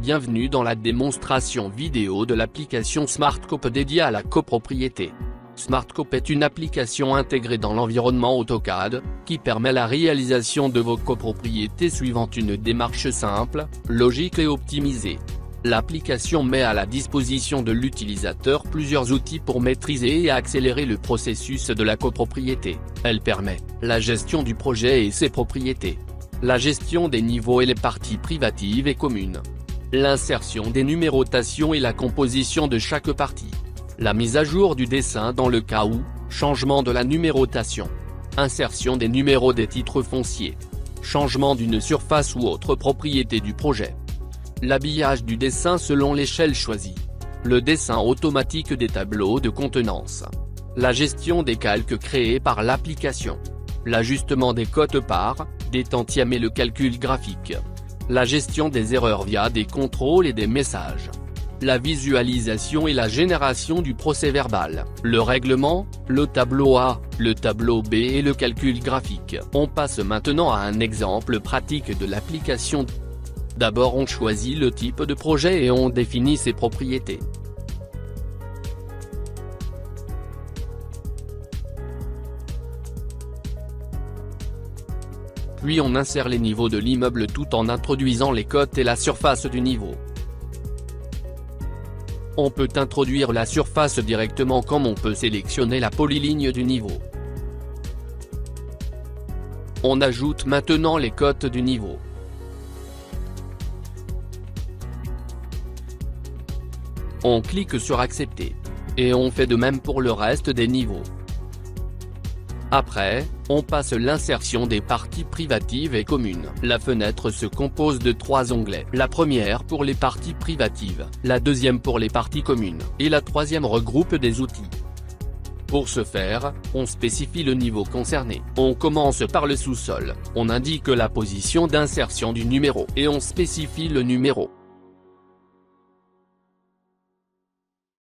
Bienvenue dans la démonstration vidéo de l'application SmartCop dédiée à la copropriété. SmartCop est une application intégrée dans l'environnement AutoCAD, qui permet la réalisation de vos copropriétés suivant une démarche simple, logique et optimisée. L'application met à la disposition de l'utilisateur plusieurs outils pour maîtriser et accélérer le processus de la copropriété. Elle permet la gestion du projet et ses propriétés, la gestion des niveaux et les parties privatives et communes, l'insertion des numérotations et la composition de chaque partie, la mise à jour du dessin dans le cas où, changement de la numérotation, insertion des numéros des titres fonciers, changement d'une surface ou autre propriété du projet, l'habillage du dessin selon l'échelle choisie, le dessin automatique des tableaux de contenance, la gestion des calques créés par l'application, l'ajustement des cotes-parts, des tantièmes et le calcul graphique, la gestion des erreurs via des contrôles et des messages, la visualisation et la génération du procès-verbal, le règlement, le tableau A, le tableau B et le calcul graphique. On passe maintenant à un exemple pratique de l'application. D'abord on choisit le type de projet et on définit ses propriétés. Puis on insère les niveaux de l'immeuble tout en introduisant les cotes et la surface du niveau. On peut introduire la surface directement comme on peut sélectionner la polyligne du niveau. On ajoute maintenant les cotes du niveau. On clique sur Accepter. Et on fait de même pour le reste des niveaux. Après, on passe l'insertion des parties privatives et communes. La fenêtre se compose de 3 onglets. La première pour les parties privatives, la deuxième pour les parties communes, et la troisième regroupe des outils. Pour ce faire, on spécifie le niveau concerné. On commence par le sous-sol, on indique la position d'insertion du numéro, et on spécifie le numéro.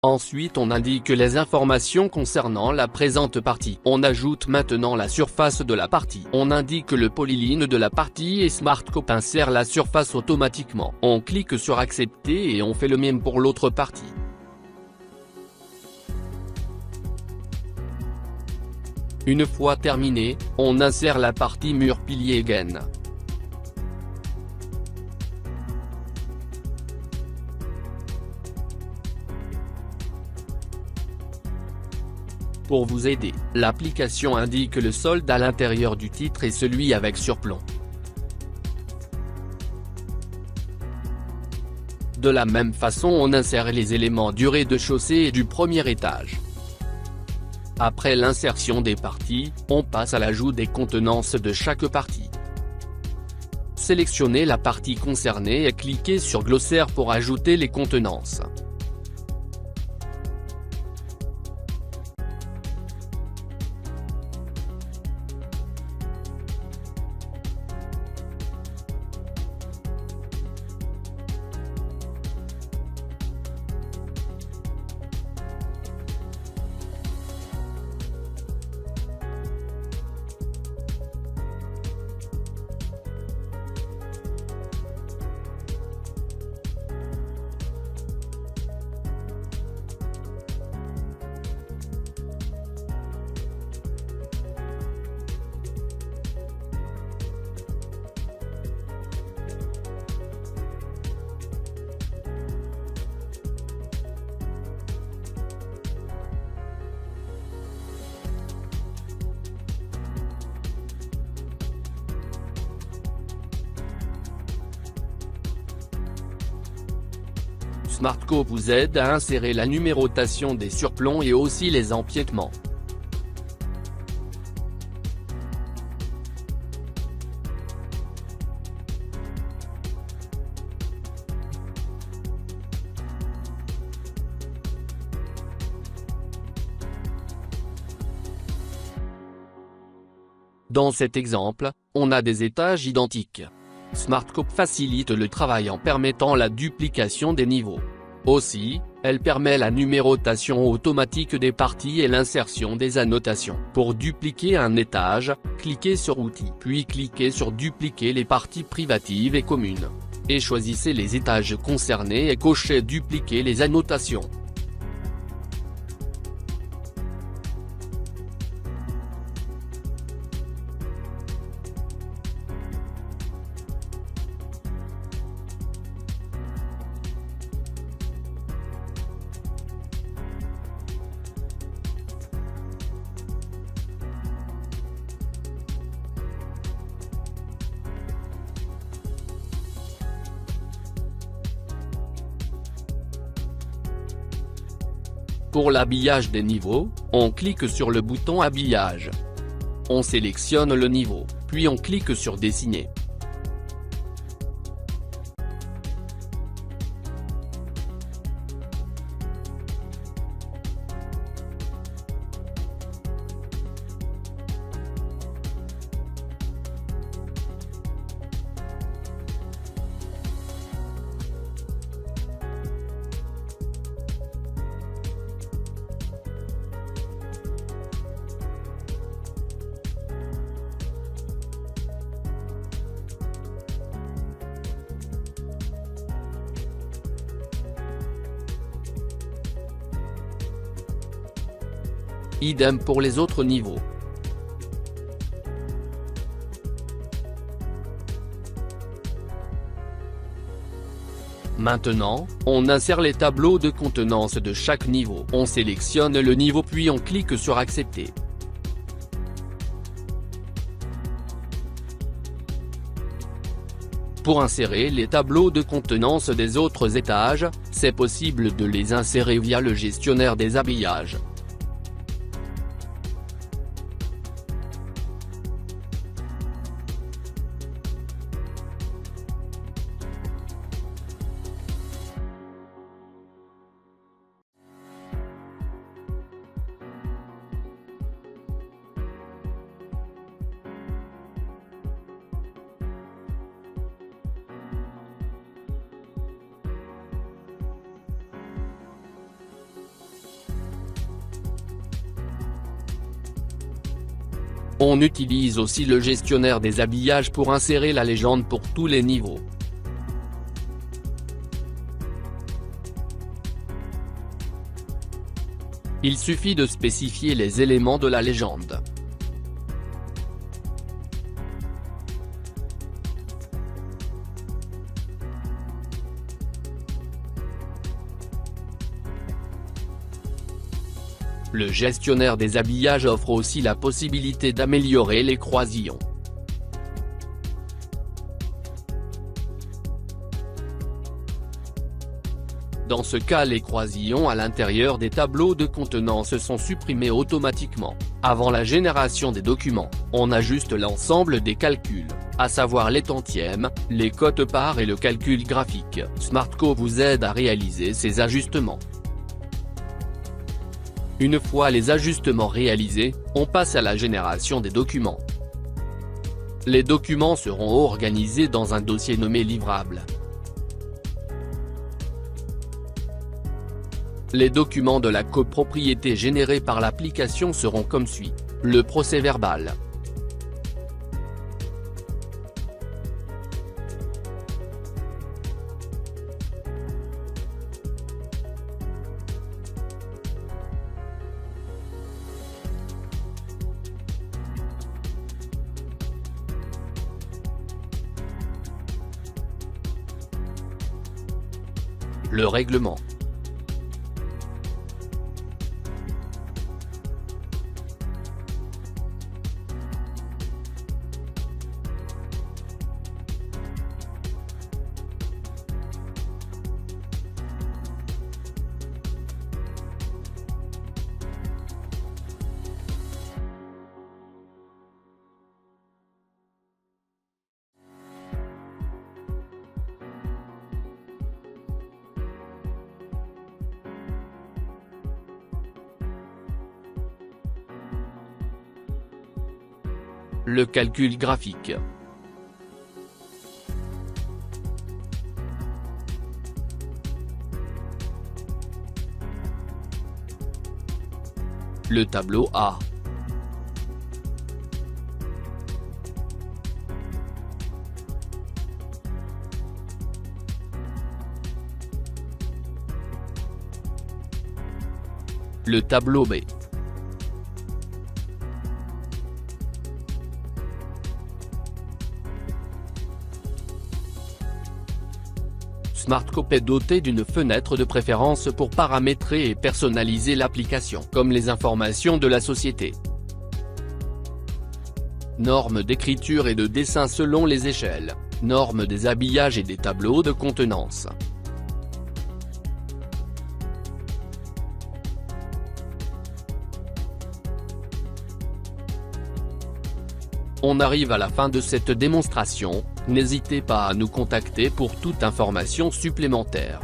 Ensuite on indique les informations concernant la présente partie. On ajoute maintenant la surface de la partie. On indique le polyline de la partie et SmartCop insère la surface automatiquement. On clique sur Accepter et on fait le même pour l'autre partie. Une fois terminé, on insère la partie mur pilier gaine. Pour vous aider, l'application indique le solde à l'intérieur du titre et celui avec surplomb. De la même façon on insère les éléments du rez-de-chaussée et du premier étage. Après l'insertion des parties, on passe à l'ajout des contenances de chaque partie. Sélectionnez la partie concernée et cliquez sur Glossaire pour ajouter les contenances. SmartCop vous aide à insérer la numérotation des surplombs et aussi les empiètements. Dans cet exemple, on a des étages identiques. SmartCop facilite le travail en permettant la duplication des niveaux. Aussi, elle permet la numérotation automatique des parties et l'insertion des annotations. Pour dupliquer un étage, cliquez sur Outils puis cliquez sur Dupliquer les parties privatives et communes. et choisissez les étages concernés et cochez dupliquer les annotations. Pour l'habillage des niveaux, on clique sur le bouton Habillage. On sélectionne le niveau, puis on clique sur Dessiner. Idem pour les autres niveaux. Maintenant, on insère les tableaux de contenance de chaque niveau. On sélectionne le niveau puis on clique sur Accepter. Pour insérer les tableaux de contenance des autres étages, c'est possible de les insérer via le gestionnaire des habillages. On utilise aussi le gestionnaire des habillages pour insérer la légende pour tous les niveaux. Il suffit de spécifier les éléments de la légende. Le gestionnaire des habillages offre aussi la possibilité d'améliorer les croisillons. Dans ce cas, les croisillons à l'intérieur des tableaux de contenance sont supprimés automatiquement. Avant la génération des documents, on ajuste l'ensemble des calculs, à savoir les tantièmes, les quotes-parts et le calcul graphique. SmartCo vous aide à réaliser ces ajustements. Une fois les ajustements réalisés, on passe à la génération des documents. Les documents seront organisés dans un dossier nommé livrable. Les documents de la copropriété générés par l'application seront comme suit. Le procès-verbal. Le règlement. Le calcul graphique. Le tableau A. Le tableau B. SmartCope est doté d'une fenêtre de préférence pour paramétrer et personnaliser l'application, comme les informations de la société. Normes d'écriture et de dessin selon les échelles, normes des habillages et des tableaux de contenance. On arrive à la fin de cette démonstration, n'hésitez pas à nous contacter pour toute information supplémentaire.